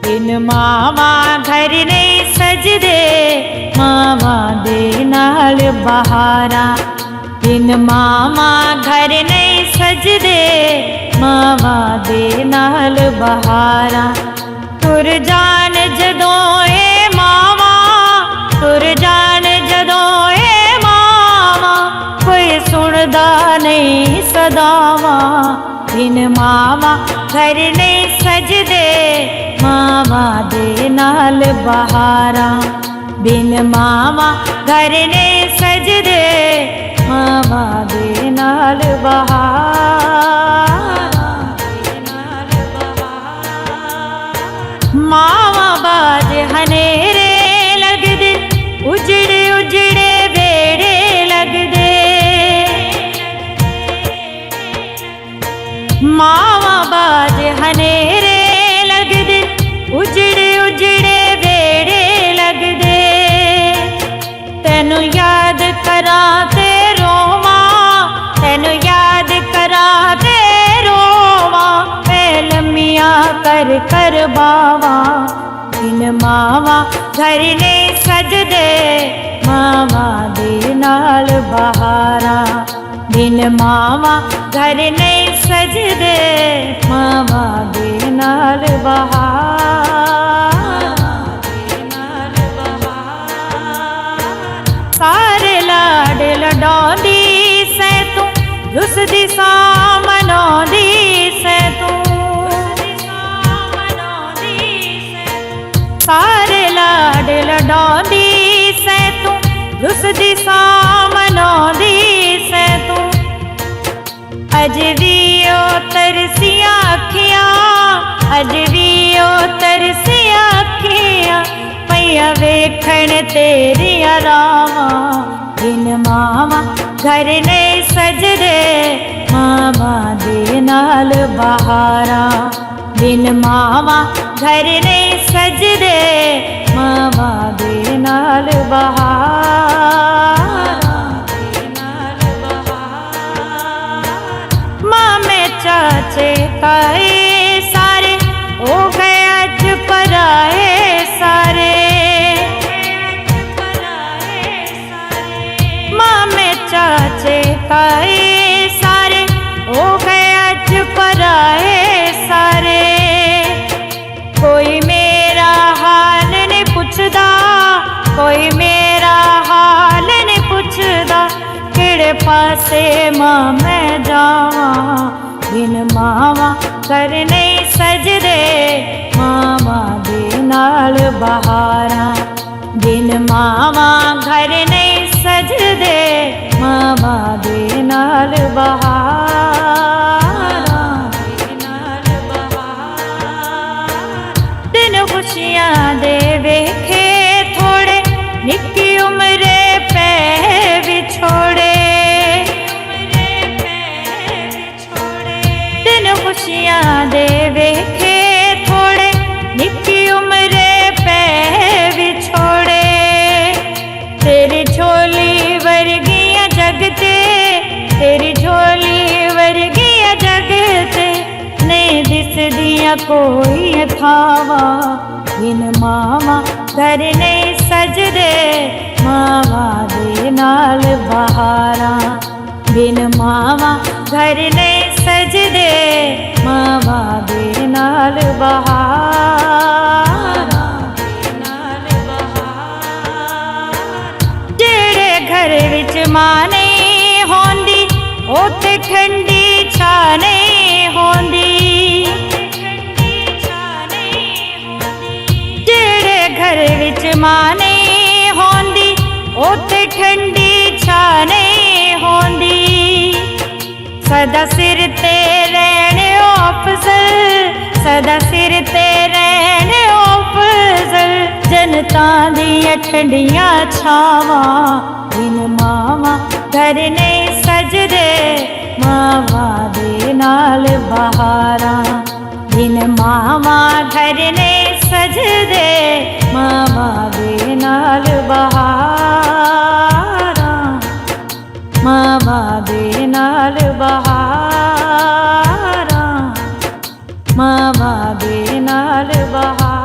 बिन मावा घर नहीं सजदे, मावा दे नाल बहारा। बिन मावा घर नहीं सजदे, मावा दे नाल बहारा। तुर जान जदों ए मावा, तुर जान जदों ए मावा, कोई सुनदा नहीं सदावा। बिन मावा घर नहीं सजदे, मावा दे नाल बहारा। बिन मावा घर नहीं सजदे, मावा दे नाल बहारा। मावा बाज हनेरे लगदे, उजड़े उजड़े बेड़े लगदे। मावा बाज हनेरे लगदे, उजड़े उजड़े बेड़े लगदे। तैनू याद करा ते रोवा, तैनू याद करा ते रोवा, लम्मिया कर कर बावा। बिन मावा घर नहीं सजदे, मावा दे नाल बहारा। बिन मावा घर नहीं सजदे, मावा दे नाल बहारा। सारे लाड लडौंदी सै तू, रुसदी सा मनौंदी सै तू। सारे लाड लडौंदी सै तू, रुसदी सा मनौंदी सै तू। अज भी ओ तरसिया अखियां, अज भी ओ तरसिया अखियां, पईया वेखण तेरिया रावां। बिन मावा घर नहीं सजदे, मावा दे नाल बहारा। बिन मावा घर नहीं सजदे, मावा दे नाल बहारा। मामे चाचे ताए सारे हो गए अज पराए सारे। मामे चाचे ताए सारे हो गए अज पराए सारे। कोई मेरा हाल नहीं पुछदा, कोई मेरा हाल नहीं पुछदा, किड़े पासे मां मैं जावां। बिन मावा घर नहीं सजदे, मावा दे नाल बहारा। बिन मावा घर नहीं सजदे, मावा दे नाल बहारा। दिन खुशियां दे वेखे थोड़े, निक्की उम्रे पै विछोड़े। दिन खुशियां दे वेखे थोड़े, निक्की उम्रे पै विछोड़े। तेरी झोली वर्गियां जगते, तेरी झोली वर्गियां जगते, नहीं दिसदियां कोई थावा। बिन मावा घर नहीं सजदे, मावा दे नाल बहारा। बिन मावा घर नहीं सजदे, मावा दे नाल बहारा। जेड़े घर विच मां नहीं होंदी, ओते ठंडी छा नहीं होंदी। जेड़े घर विच मां नहीं होंदी, ओते ठंडी छा नहीं होंदी। सदा सिर ते रहने ओ अफजल, सदा सिर ते रहने ओ अफजल, जनता दियां ठंडियां छावां। बिन मावा घर नहीं सजदे, मावा दे नाल बहारा। बिन मावा घर नहीं सजदे, मावा दे नाल बहारा। मावा दे नाल बहारा, मावा दे नाल बहारा।